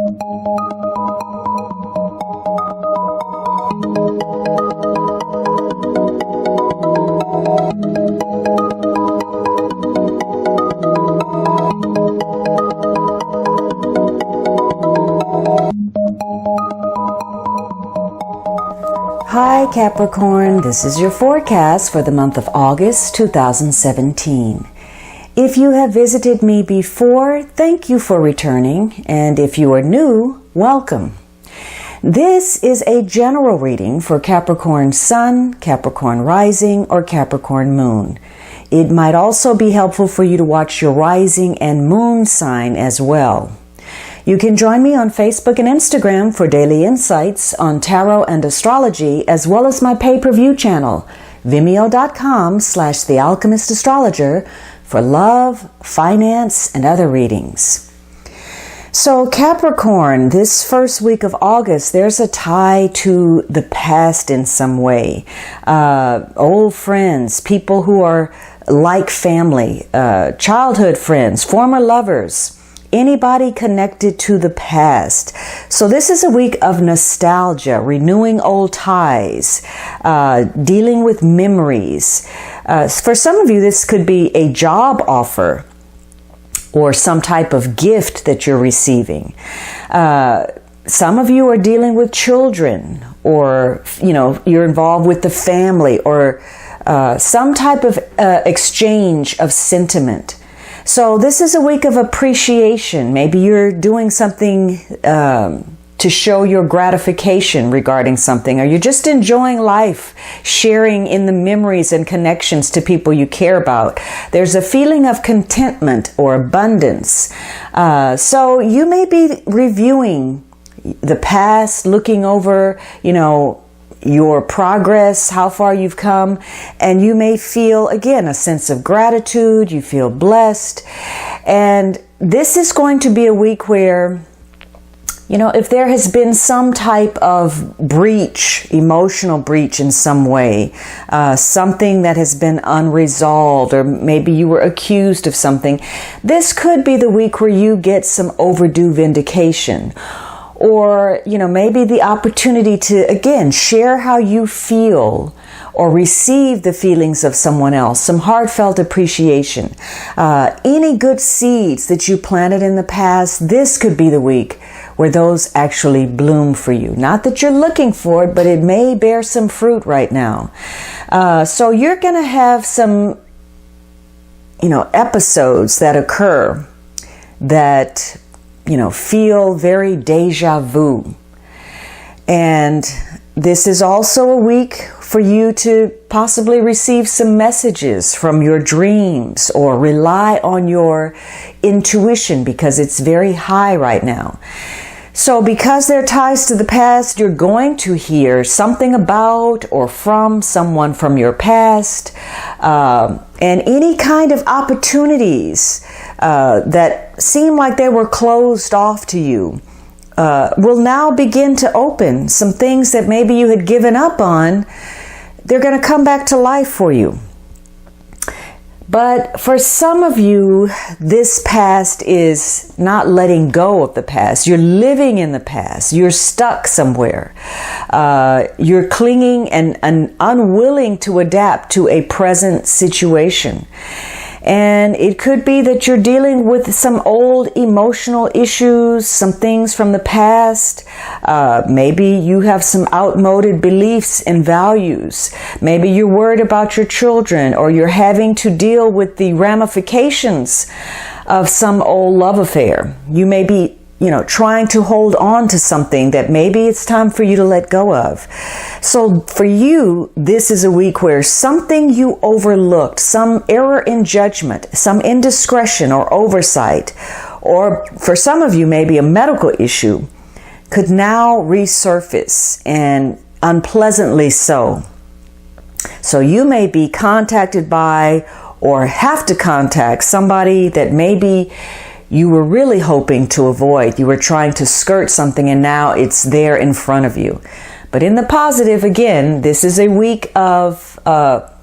Hi Capricorn, this is your forecast for the month of August 2017. If you have visited me before, thank you for returning, and if you are new, welcome. This is a general reading for Capricorn Sun, Capricorn Rising, or Capricorn Moon. It might also be helpful for you to watch your rising and moon sign as well. You can join me on Facebook and Instagram for daily insights on tarot and astrology, as well as my pay-per-view channel, vimeo.com/thealchemistastrologer, for love, finance, and other readings. So Capricorn, this first week of August, there's a tie to the past in some way. Old friends, people who are like family, childhood friends, former lovers, anybody connected to the past. So this is a week of nostalgia, renewing old ties, dealing with memories. For some of you, this could be a job offer or some type of gift that you're receiving. Some of you are dealing with children, or you're involved with the family, or some type of exchange of sentiment. So this is a week of appreciation. Maybe you're doing something to show your gratification regarding something, or you're just enjoying life, sharing in the memories and connections to people you care about. There's a feeling of contentment or abundance. So you may be reviewing the past, looking over, your progress, how far you've come, and you may feel, again, a sense of gratitude. You feel blessed. And this is going to be a week where, if there has been some type of breach, emotional breach in some way, something that has been unresolved, or maybe you were accused of something, this could be the week where you get some overdue vindication. Or, maybe the opportunity to, again, share how you feel or receive the feelings of someone else, some heartfelt appreciation. Any good seeds that you planted in the past, this could be the week where those actually bloom for you. Not that you're looking for it, but it may bear some fruit right now. So you're going to have some, episodes that occur that feel very deja vu. And this is also a week for you to possibly receive some messages from your dreams, or rely on your intuition, because it's very high right now. So because there are ties to the past, you're going to hear something about or from someone from your past, and any kind of opportunities that seem like they were closed off to you will now begin to open. Some things that maybe you had given up on, they're going to come back to life for you. But for some of you, this past is not letting go of the past. You're living in the past. You're stuck somewhere. You're clinging and unwilling to adapt to a present situation. And it could be that you're dealing with some old emotional issues, some things from the past. Maybe you have some outmoded beliefs and values. Maybe you're worried about your children, or you're having to deal with the ramifications of some old love affair. You may be trying to hold on to something that maybe it's time for you to let go of. So for you, this is a week where something you overlooked, some error in judgment, some indiscretion or oversight, or for some of you, maybe a medical issue, could now resurface, and unpleasantly so. So you may be contacted by, or have to contact, somebody that maybe you were really hoping to avoid. You were trying to skirt something, and now it's there in front of you. But in the positive, again, this is a week of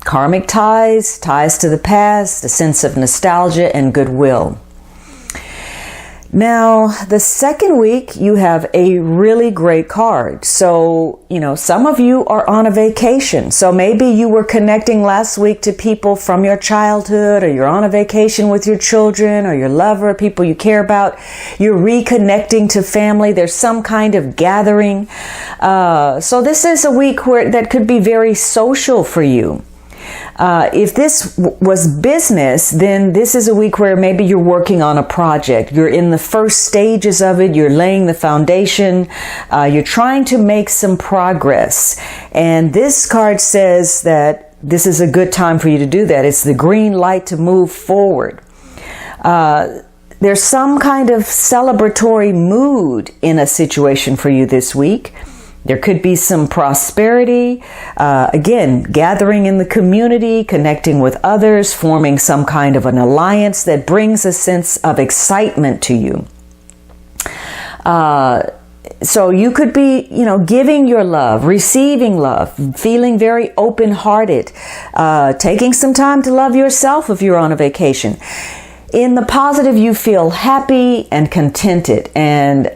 karmic ties to the past, a sense of nostalgia and goodwill. Now, the second week, you have a really great card. So, some of you are on a vacation. So maybe you were connecting last week to people from your childhood, or you're on a vacation with your children or your lover, people you care about. You're reconnecting to family. There's some kind of gathering. So this is a week that could be very social for you. If this was business, then this is a week where maybe you're working on a project. You're in the first stages of it. You're laying the foundation. You're trying to make some progress. And this card says that this is a good time for you to do that. It's the green light to move forward. There's some kind of celebratory mood in a situation for you this week. There could be some prosperity, again, gathering in the community, connecting with others, forming some kind of an alliance that brings a sense of excitement to you. So you could be, giving your love, receiving love, feeling very open-hearted, taking some time to love yourself if you're on a vacation. In the positive, you feel happy and contented, and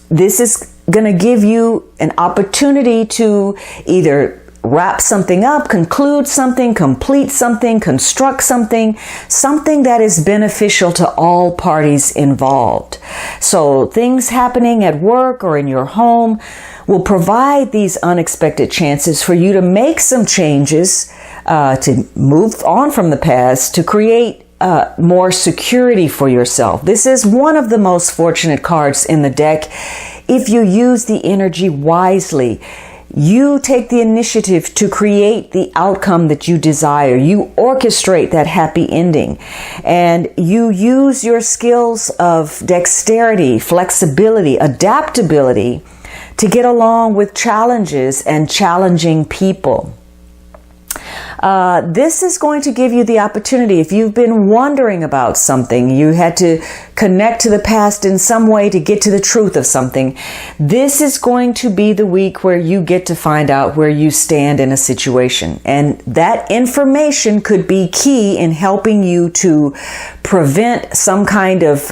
this is going to give you an opportunity to either wrap something up, conclude something, complete something, construct something that is beneficial to all parties involved. So things happening at work or in your home will provide these unexpected chances for you to make some changes, to move on from the past, to create more security for yourself. This is one of the most fortunate cards in the deck. If you use the energy wisely, you take the initiative to create the outcome that you desire. You orchestrate that happy ending, and you use your skills of dexterity, flexibility, adaptability to get along with challenges and challenging people. This is going to give you the opportunity. If you've been wondering about something, you had to connect to the past in some way to get to the truth of something, this is going to be the week where you get to find out where you stand in a situation. And that information could be key in helping you to prevent some kind of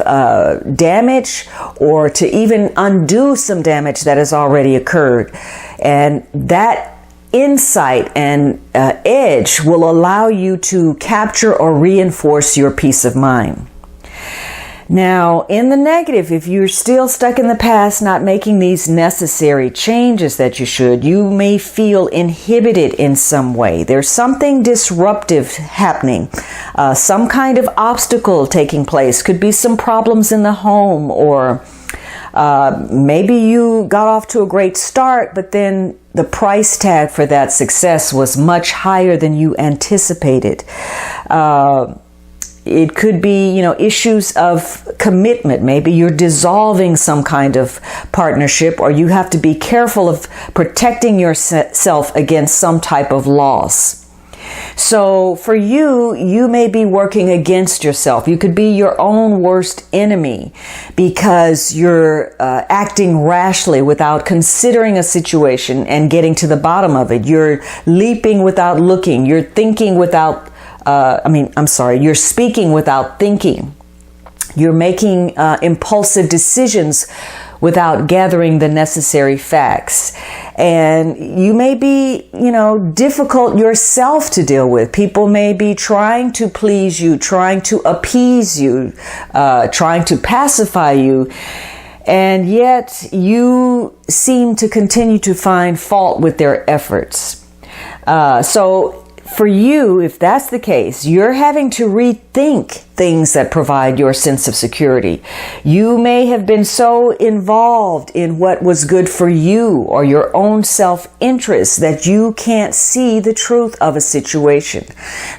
damage, or to even undo some damage that has already occurred. And that insight and edge will allow you to capture or reinforce your peace of mind. Now, in the negative, if you're still stuck in the past, not making these necessary changes that you should, you may feel inhibited in some way. There's something disruptive happening, some kind of obstacle taking place. Could be some problems in the home, or maybe you got off to a great start, but then the price tag for that success was much higher than you anticipated. It could be, issues of commitment. Maybe you're dissolving some kind of partnership, or you have to be careful of protecting yourself against some type of loss. So for you, you may be working against yourself. You could be your own worst enemy because you're acting rashly without considering a situation and getting to the bottom of it. You're leaping without looking. You're thinking without, you're speaking without thinking. You're making impulsive decisions without gathering the necessary facts. And you may be, difficult yourself to deal with. People may be trying to please you, trying to appease you, trying to pacify you. And yet you seem to continue to find fault with their efforts. So for you, if that's the case, you're having to rethink things that provide your sense of security. You may have been so involved in what was good for you or your own self-interest that you can't see the truth of a situation.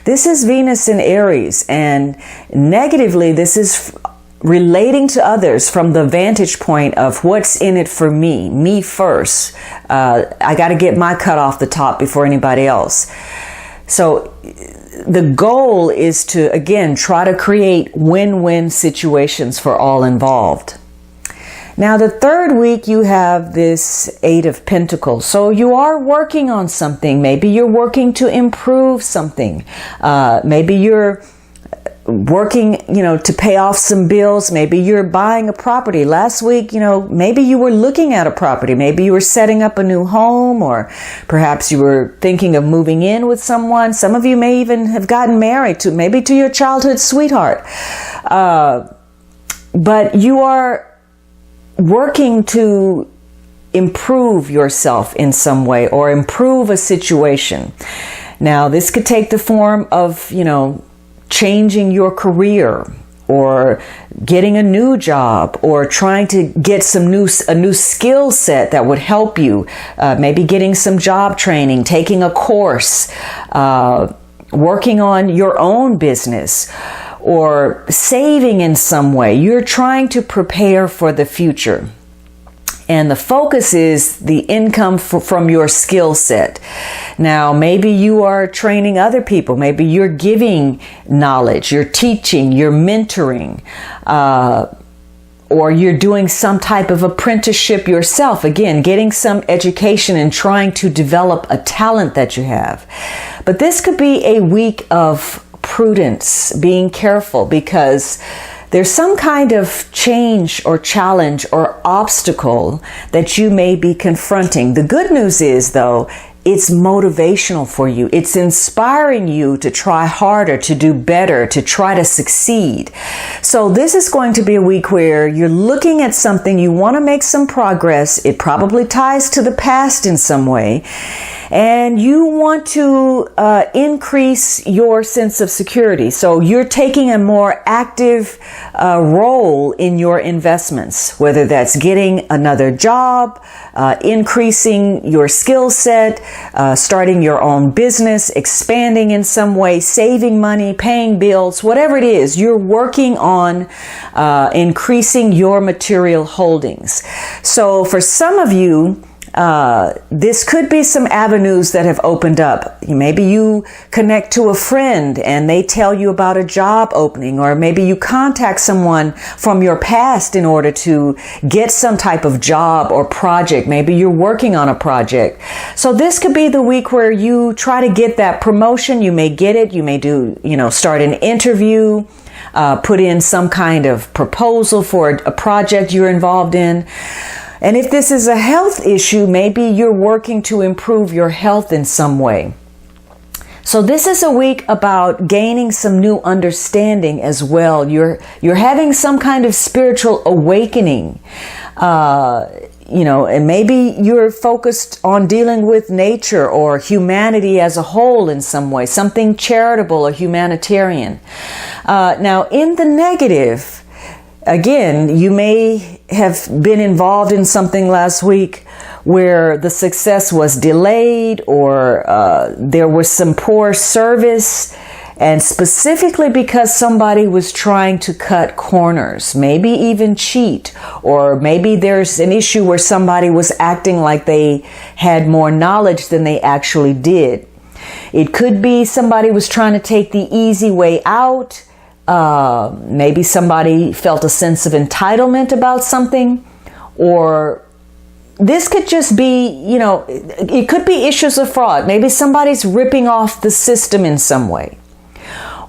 This is Venus in Aries, and negatively, this is relating to others from the vantage point of what's in it for me first. I got to get my cut off the top before anybody else. So the goal is to, again, try to create win-win situations for all involved. Now, the third week, you have this Eight of Pentacles. So you are working on something. Maybe you're working to improve something. Maybe you're working, to pay off some bills. Maybe you're buying a property. Last week, maybe you were looking at a property. Maybe you were setting up a new home, or perhaps you were thinking of moving in with someone. Some of you may even have gotten married to your childhood sweetheart. But you are working to improve yourself in some way or improve a situation. Now, this could take the form of, changing your career, or getting a new job, or trying to get a new skill set that would help you. Maybe getting some job training, taking a course, working on your own business, or saving in some way. You're trying to prepare for the future. And the focus is the income from your skill set. Now, maybe you are training other people. Maybe you're giving knowledge, you're teaching, you're mentoring, or you're doing some type of apprenticeship yourself. Again, getting some education and trying to develop a talent that you have. But this could be a week of prudence, being careful, because there's some kind of change or challenge or obstacle that you may be confronting. The good news is, though, it's motivational for you. It's inspiring you to try harder, to do better, to try to succeed. So this is going to be a week where you're looking at something, you want to make some progress. It probably ties to the past in some way. And you want to increase your sense of security. So you're taking a more active role in your investments, whether that's getting another job, increasing your skill set, starting your own business, expanding in some way, saving money, paying bills, whatever it is. You're working on increasing your material holdings. So for some of you, this could be some avenues that have opened up. Maybe you connect to a friend and they tell you about a job opening, or maybe you contact someone from your past in order to get some type of job or project. Maybe you're working on a project. So this could be the week where you try to get that promotion. You may get it. You may start an interview, put in some kind of proposal for a project you're involved in. And if this is a health issue, maybe you're working to improve your health in some way. So this is a week about gaining some new understanding as well. You're having some kind of spiritual awakening, and maybe you're focused on dealing with nature or humanity as a whole in some way, something charitable or humanitarian. Now, in the negative, again, you may have been involved in something last week where the success was delayed, or there was some poor service, and specifically because somebody was trying to cut corners, maybe even cheat, or maybe there's an issue where somebody was acting like they had more knowledge than they actually did. It could be somebody was trying to take the easy way out. Maybe somebody felt a sense of entitlement about something, or this could just be, it could be issues of fraud. Maybe somebody's ripping off the system in some way.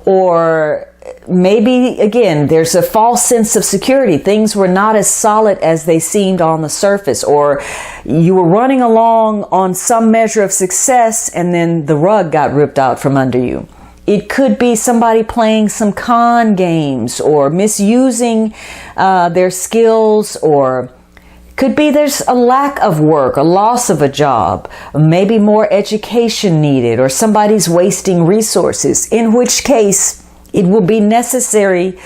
Or maybe, again, there's a false sense of security. Things were not as solid as they seemed on the surface, or you were running along on some measure of success and then the rug got ripped out from under you. It could be somebody playing some con games or misusing their skills, or could be there's a lack of work, a loss of a job, maybe more education needed, or somebody's wasting resources, in which case it will be necessary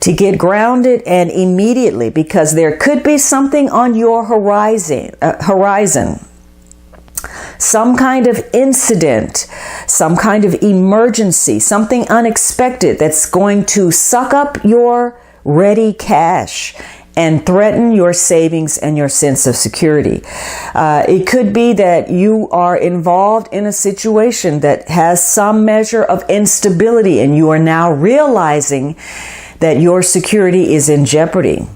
to get grounded and immediately, because there could be something on your horizon. Some kind of incident, some kind of emergency, something unexpected that's going to suck up your ready cash and threaten your savings and your sense of security. It could be that you are involved in a situation that has some measure of instability, and you are now realizing that your security is in jeopardy.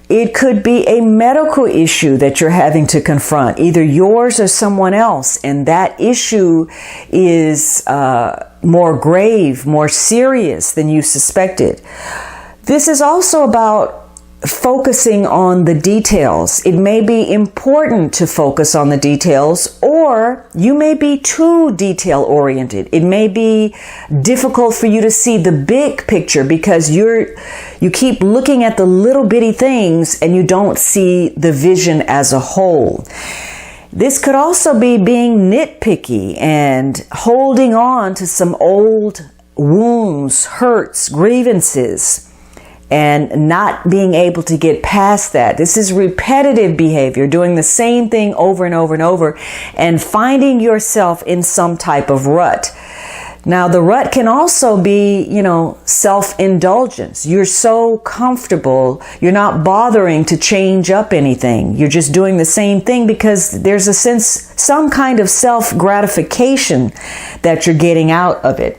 It could be a medical issue that you're having to confront, either yours or someone else, and that issue is more grave, more serious than you suspected. This is also about focusing on the details. It may be important to focus on the details, or you may be too detail oriented. It may be difficult for you to see the big picture because you keep looking at the little bitty things and you don't see the vision as a whole. This could also be being nitpicky and holding on to some old wounds, hurts, grievances, and not being able to get past that. This is repetitive behavior, doing the same thing over and over and over, and finding yourself in some type of rut. Now, the rut can also be, self-indulgence. You're so comfortable, you're not bothering to change up anything. You're just doing the same thing because there's some kind of self-gratification that you're getting out of it.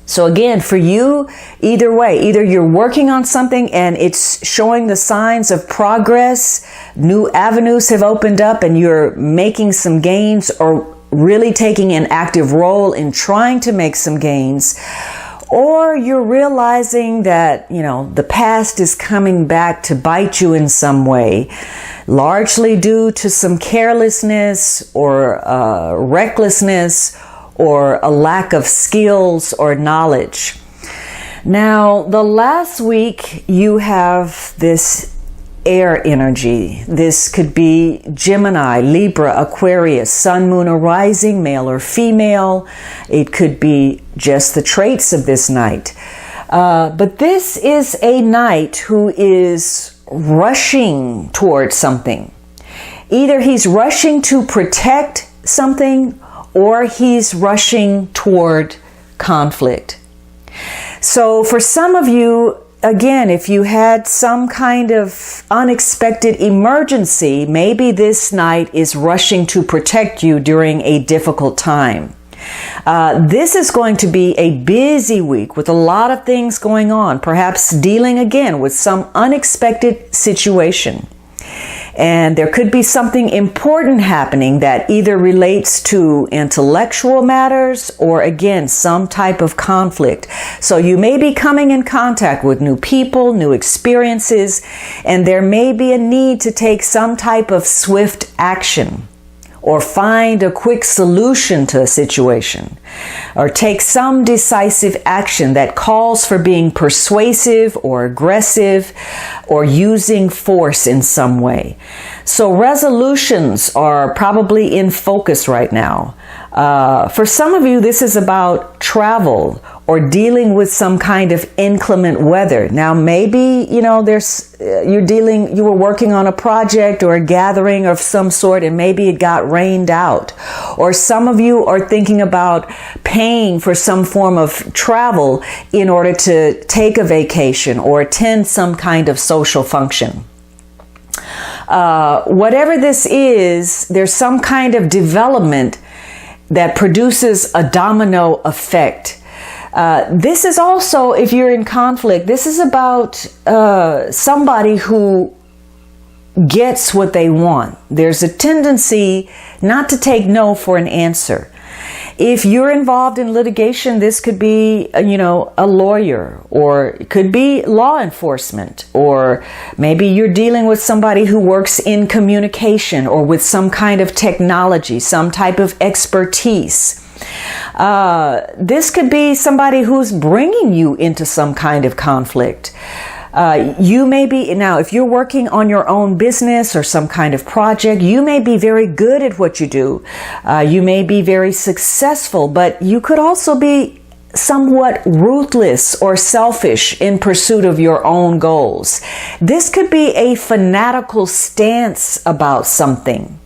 So again, for you, either way, either you're working on something and it's showing the signs of progress, new avenues have opened up and you're making some gains, or really taking an active role in trying to make some gains, or you're realizing that, the past is coming back to bite you in some way, largely due to some carelessness or recklessness, or a lack of skills or knowledge. Now, the last week you have this air energy. This could be Gemini, Libra, Aquarius, Sun, Moon, or Rising, male or female. It could be just the traits of this night. But this is a knight who is rushing towards something. Either he's rushing to protect something, or he's rushing toward conflict. So for some of you, again, if you had some kind of unexpected emergency, maybe this knight is rushing to protect you during a difficult time. This is going to be a busy week with a lot of things going on, perhaps dealing again with some unexpected situation. And there could be something important happening that either relates to intellectual matters or, again, some type of conflict. So you may be coming in contact with new people, new experiences, and there may be a need to take some type of swift action, or find a quick solution to a situation, or take some decisive action that calls for being persuasive or aggressive or using force in some way. So resolutions are probably in focus right now. For some of you, this is about travel or dealing with some kind of inclement weather. Now, maybe, you were working on a project or a gathering of some sort, and maybe it got rained out. Or some of you are thinking about paying for some form of travel in order to take a vacation or attend some kind of social function. Whatever this is, there's some kind of development that produces a domino effect. This is also, if you're in conflict, this is about somebody who gets what they want. There's a tendency not to take no for an answer. If you're involved in litigation, this could be, a lawyer, or it could be law enforcement, or maybe you're dealing with somebody who works in communication or with some kind of technology, some type of expertise. This could be somebody who's bringing you into some kind of conflict. You may be, now if you're working on your own business or some kind of project, you may be very good at what you do. You may be very successful, but you could also be somewhat ruthless or selfish in pursuit of your own goals. This could be a fanatical stance about something.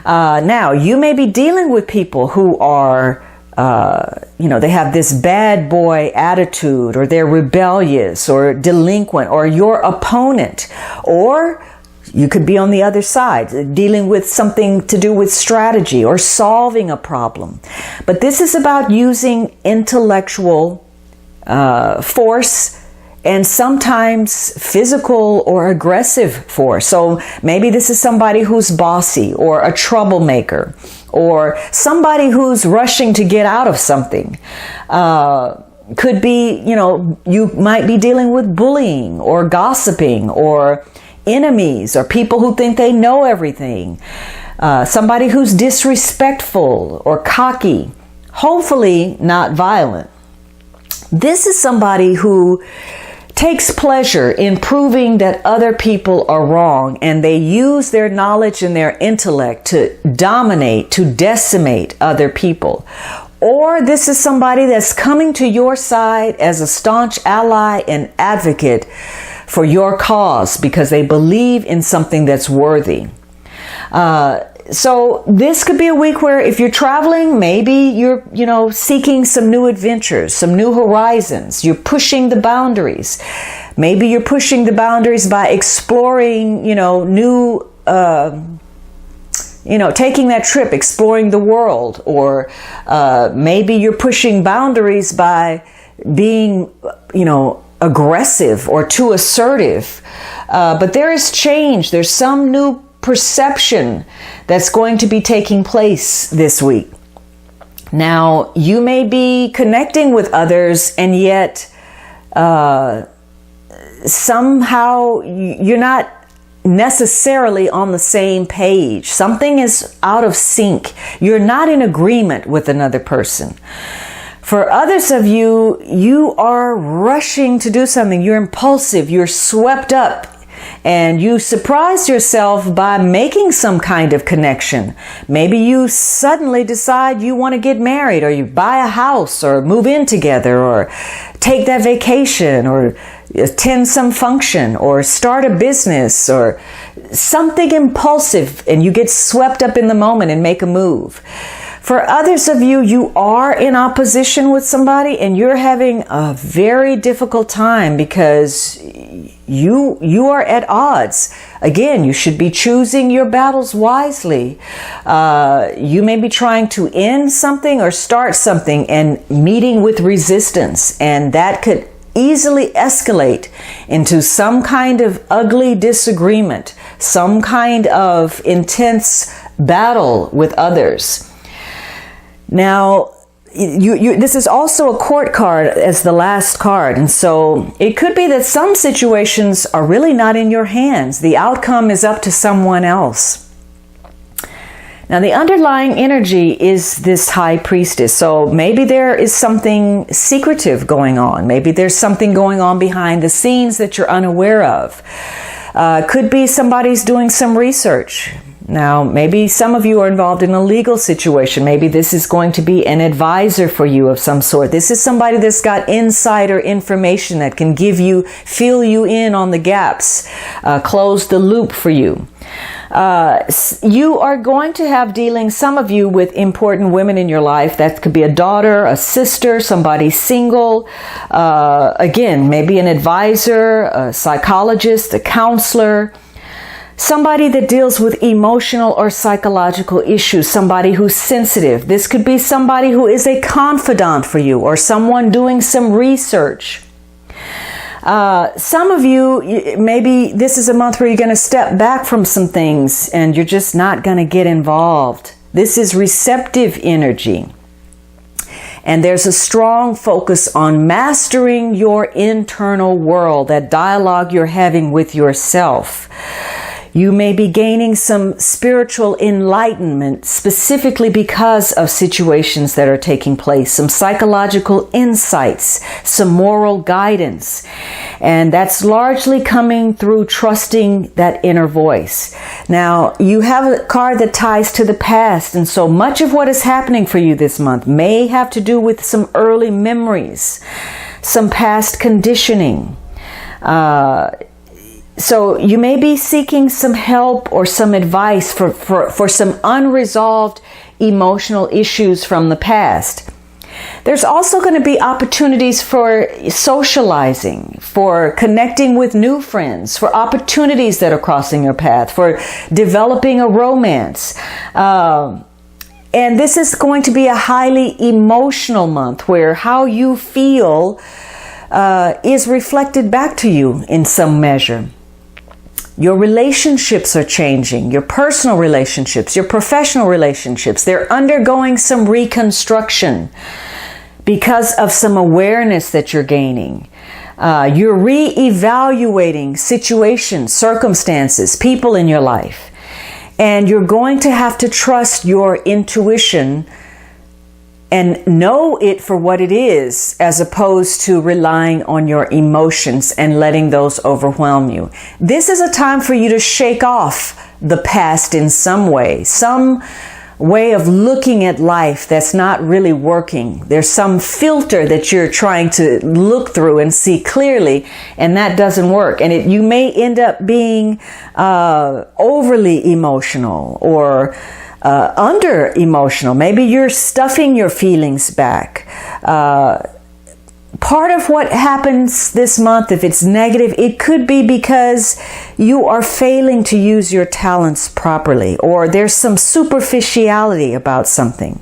Now, you may be dealing with people who are they have this bad boy attitude, or they're rebellious or delinquent, or your opponent, or you could be on the other side, dealing with something to do with strategy or solving a problem. But this is about using intellectual force and sometimes physical or aggressive force. So maybe this is somebody who's bossy or a troublemaker or somebody who's rushing to get out of something. Could be, you might be dealing with bullying or gossiping or enemies or people who think they know everything. Somebody who's disrespectful or cocky, hopefully not violent. This is somebody who takes pleasure in proving that other people are wrong, and they use their knowledge and their intellect to dominate, to decimate other people. Or this is somebody that's coming to your side as a staunch ally and advocate for your cause because they believe in something that's worthy. So this could be a week where if you're traveling, maybe you're, seeking some new adventures, some new horizons. You're pushing the boundaries. Maybe you're pushing the boundaries by exploring, new, taking that trip, exploring the world. Or maybe you're pushing boundaries by being, aggressive or too assertive. But there is change. There's some new perception that's going to be taking place this week. Now, you may be connecting with others and yet somehow you're not necessarily on the same page. Something is out of sync. You're not in agreement with another person. For others of you, you are rushing to do something. You're impulsive. You're swept up. And you surprise yourself by making some kind of connection. Maybe you suddenly decide you want to get married, or you buy a house, or move in together, or take that vacation, or attend some function, or start a business, or something impulsive, and you get swept up in the moment and make a move. For others of you, you are in opposition with somebody and you're having a very difficult time because you are at odds. Again, you should be choosing your battles wisely. You may be trying to end something or start something and meeting with resistance, and that could easily escalate into some kind of ugly disagreement, some kind of intense battle with others. Now, this is also a court card as the last card. And so it could be that some situations are really not in your hands. The outcome is up to someone else. Now, the underlying energy is this high priestess. So maybe there is something secretive going on. Maybe there's something going on behind the scenes that you're unaware of. Could be somebody's doing some research. Now, maybe some of you are involved in a legal situation. Maybe this is going to be an advisor for you of some sort. This is somebody that's got insider information that can fill you in on the gaps, close the loop for you. You are going to have dealings, some of you, with important women in your life. That could be a daughter, a sister, somebody single. Again, maybe an advisor, a psychologist, a counselor. Somebody that deals with emotional or psychological issues, somebody who's sensitive. This could be somebody who is a confidant for you or someone doing some research. Some of you, maybe this is a month where you're going to step back from some things and you're just not going to get involved. This is receptive energy. And there's a strong focus on mastering your internal world, that dialogue you're having with yourself. You may be gaining some spiritual enlightenment specifically because of situations that are taking place, some psychological insights, some moral guidance. And that's largely coming through trusting that inner voice. Now, you have a card that ties to the past, and so much of what is happening for you this month may have to do with some early memories, some past conditioning. So you may be seeking some help or some advice for some unresolved emotional issues from the past. There's also going to be opportunities for socializing, for connecting with new friends, for opportunities that are crossing your path, for developing a romance. And this is going to be a highly emotional month where how you feel is reflected back to you in some measure. Your relationships are changing, your personal relationships, your professional relationships. They're undergoing some reconstruction because of some awareness that you're gaining. You're re-evaluating situations, circumstances, people in your life. And you're going to have to trust your intuition and know it for what it is, as opposed to relying on your emotions and letting those overwhelm you. This is a time for you to shake off the past in some way of looking at life that's not really working. There's some filter that you're trying to look through and see clearly, and that doesn't work. And you may end up being overly emotional or under emotional. Maybe you're stuffing your feelings back. Part of what happens this month, if it's negative, it could be because you are failing to use your talents properly, or there's some superficiality about something.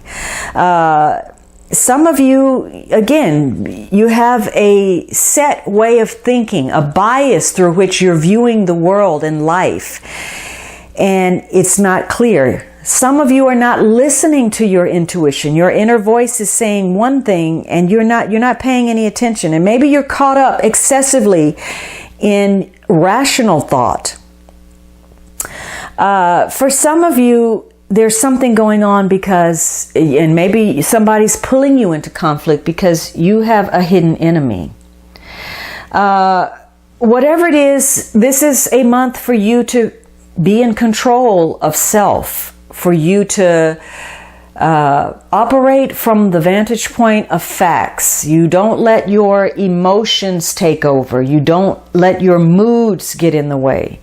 Some of you, again, you have a set way of thinking, a bias through which you're viewing the world and life, and it's not clear. Some of you are not listening to your intuition. Your inner voice is saying one thing and you're not paying any attention. And maybe you're caught up excessively in rational thought. For some of you, there's something going on and maybe somebody's pulling you into conflict because you have a hidden enemy. Whatever it is, this is a month for you to be in control of self. For you to operate from the vantage point of facts. You don't let your emotions take over. You don't let your moods get in the way.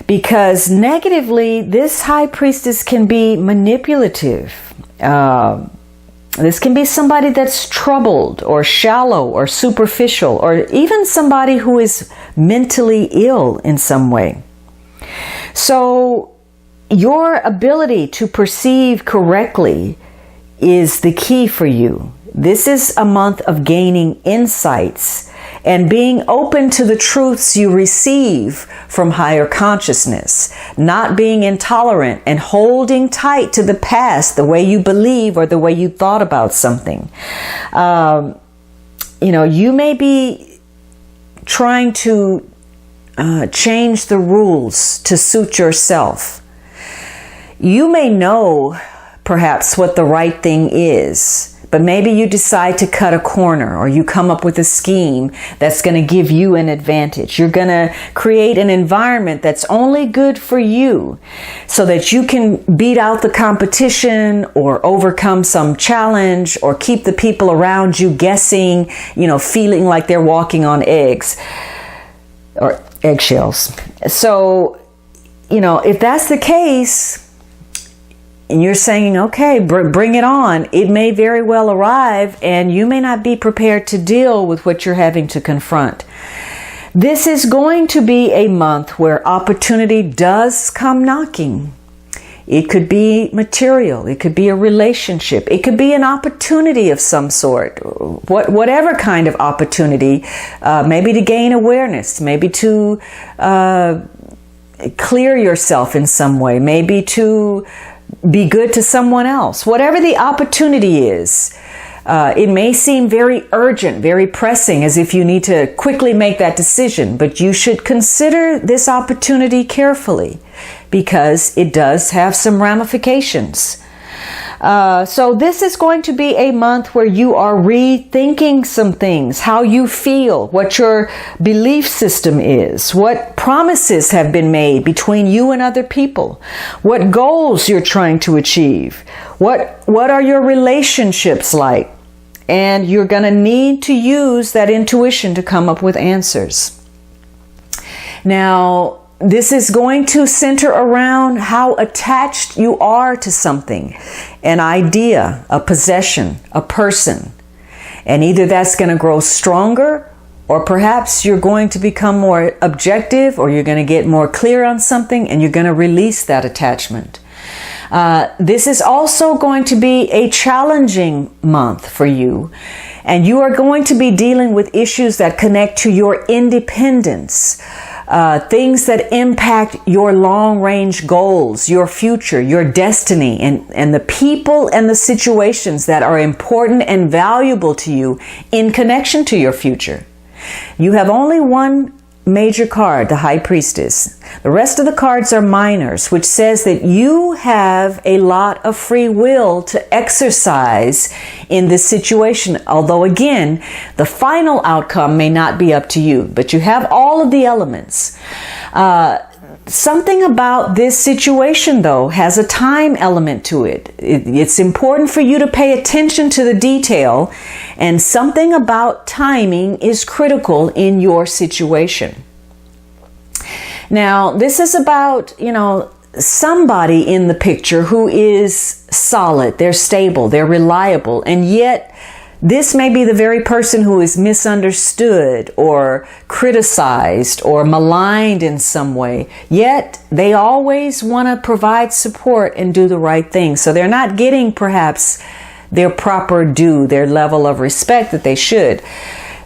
Because negatively, this high priestess can be manipulative. This can be somebody that's troubled or shallow or superficial, or even somebody who is mentally ill in some way. So your ability to perceive correctly is the key for you. This is a month of gaining insights and being open to the truths you receive from higher consciousness, not being intolerant and holding tight to the past, the way you believe or the way you thought about something. You may be trying to change the rules to suit yourself. You may know perhaps what the right thing is, but maybe you decide to cut a corner, or you come up with a scheme that's going to give you an advantage. You're going to create an environment that's only good for you so that you can beat out the competition or overcome some challenge or keep the people around you guessing, feeling like they're walking on eggs or eggshells. So, if that's the case, and you're saying, okay, bring it on, it may very well arrive and you may not be prepared to deal with what you're having to confront. This is going to be a month where opportunity does come knocking. It could be material. It could be a relationship. It could be an opportunity of some sort. Whatever kind of opportunity, maybe to gain awareness, maybe to clear yourself in some way, maybe to be good to someone else. Whatever the opportunity is, it may seem very urgent, very pressing, as if you need to quickly make that decision, but you should consider this opportunity carefully because it does have some ramifications. So this is going to be a month where you are rethinking some things, how you feel, what your belief system is, what promises have been made between you and other people, what goals you're trying to achieve, what are your relationships like, and you're going to need to use that intuition to come up with answers. Now, this is going to center around how attached you are to something, an idea, a possession, a person. And either that's going to grow stronger, or perhaps you're going to become more objective, or you're going to get more clear on something and you're going to release that attachment. This is also going to be a challenging month for you, and you are going to be dealing with issues that connect to your independence, things that impact your long-range goals, your future, your destiny, and the people and the situations that are important and valuable to you in connection to your future. You have only one major card, the High Priestess. The rest of the cards are minors, which says that you have a lot of free will to exercise in this situation. Although again, the final outcome may not be up to you, but you have all of the elements. Something about this situation, though, has a time element to it. It's important for you to pay attention to the detail, and something about timing is critical in your situation. Now, this is about, somebody in the picture who is solid, they're stable, they're reliable, and yet this may be the very person who is misunderstood or criticized or maligned in some way. Yet they always want to provide support and do the right thing. So they're not getting perhaps their proper due, their level of respect that they should.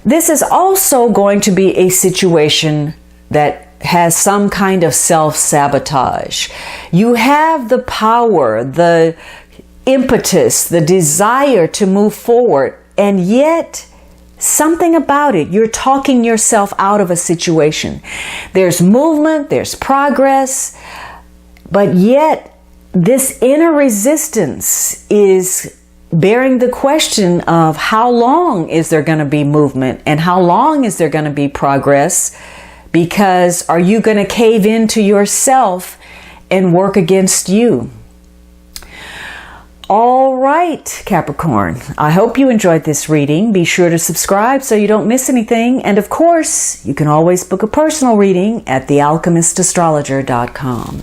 This is also going to be a situation that has some kind of self-sabotage. You have the power, the impetus, the desire to move forward, and yet something about it, you're talking yourself out of a situation. There's movement, there's progress, but yet this inner resistance is bearing the question of how long is there going to be movement and how long is there going to be progress, because are you going to cave into yourself and work against you? All right, Capricorn, I hope you enjoyed this reading. Be sure to subscribe so you don't miss anything. And of course, you can always book a personal reading at thealchemistastrologer.com.